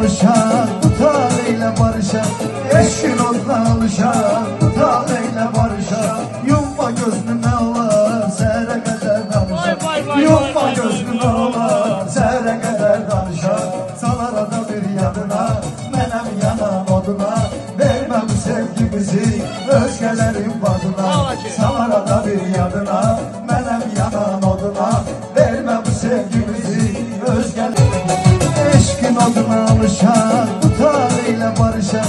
alışan, taleyle barışan, eşin odla alışan, taleyle barışan. Yumma gözünü ne olar, sehre kadar danışan. Yumma gözünü ne olar, sehre kadar danışan. Salar da bir yanına, menem yanan oduna, verme bu sevgimizi özgelerin badına. Salar da bir yanına, menem yanan oduna, verme bu sevgimizi özgelerin. Eşkin oduna alışan, taleyle barışan,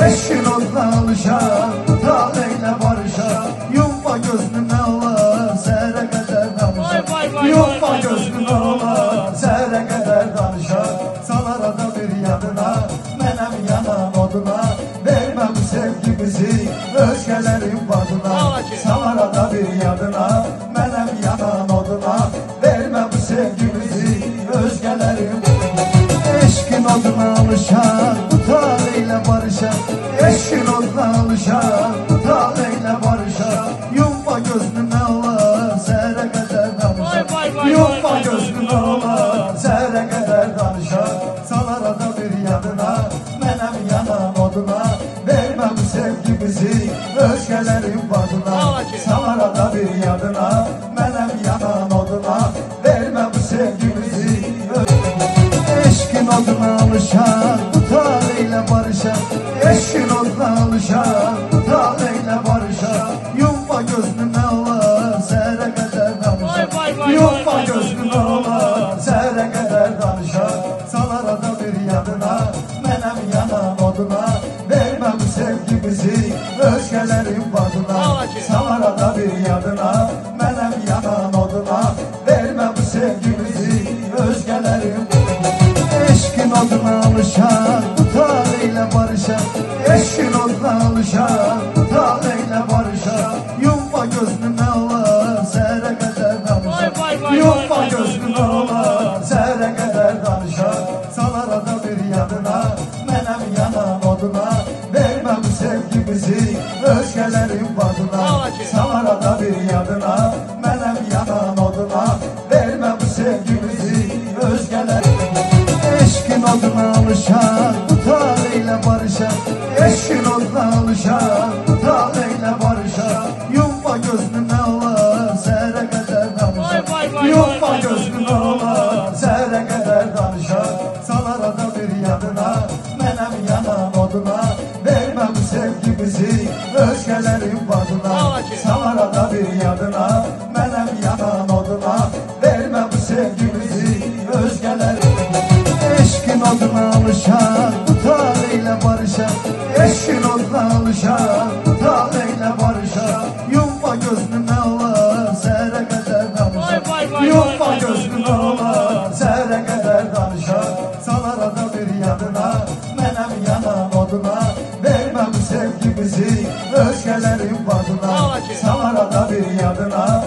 eşkin oduna alışan, taleyle barışan. Yumma gözünü ne olar, sehre kadar danışan. Yumma gözünü ne olar, sehre kadar danışan. Salar da bir yanına, menem yanan oduna, verme bu sevgimizi özgelerin badına. Salar da bir yanına, menem yanan oduna, verme bu sevgimizi özgelerin. Eşkin oduna alışan, taleyle barışan, eşkin oduna alışan, taleyle barışan. Yumma gözünü ne olar, sehre kadar danışan. Yumma gözünü ne olar, sehre kadar danışan. Salar da bir yanına, menem yanan oduna, verme bu sevgimizi özgelerin badına. Salar da bir yanına, menem yanan oduna, verme bu sevgimizi eşkin oduna alışan, taleyle barışan, eşkin oduna alışan, taleyle barışan. Yumma gözünü ne olar, sehre kadar danışan. Yumma gözünü ne olar, sehre kadar danışan. Salar da bir yanına, menem yanan oduna, verme bu sevgimizi özgelerin badına. Salar da bir yanına, menem yanan oduna, verme bu sevgimizi özgelerin. Eşkin oduna alışan, taleyle barışan, eşkin oduna alışan, taleyle barışan. Yumma gözünü ne olar, sehre kadar danışan. Yumma gözünü ne olar, sehre kadar danışan. Salar da bir yanına, menem yanan oduna, verme bu sevgimizi özgelerin badına. Salar da bir yanına, menem yanan oduna, verme bu sevgimizi özgelerin. Eşkin oduna alışan, taleyle barışan, eşkin oduna alışan, taleyle barışan. Yumma gözünü ne olar, sehre kadar danışan. Yumma gözünü ne olar, sehre kadar danışan. Salar da bir yanına, menem yanan oduna, verme bu sevgimizi özgelerin badına. Salar da bir yanına, menem yanan oduna, verme bu sevgimizi özgelerin. Eşkin oduna alışan, taleyle barışan, eşkin oduna alışan, taleyle barışan. Yumma gözünü ne olar, sehre kadar danışan. Yumma gözünü ne olar, sehre kadar danışan. Salar da bir yanına, menem yanan oduna, verme bu sevgimizi özgelerin badına. Salar da bir yanına,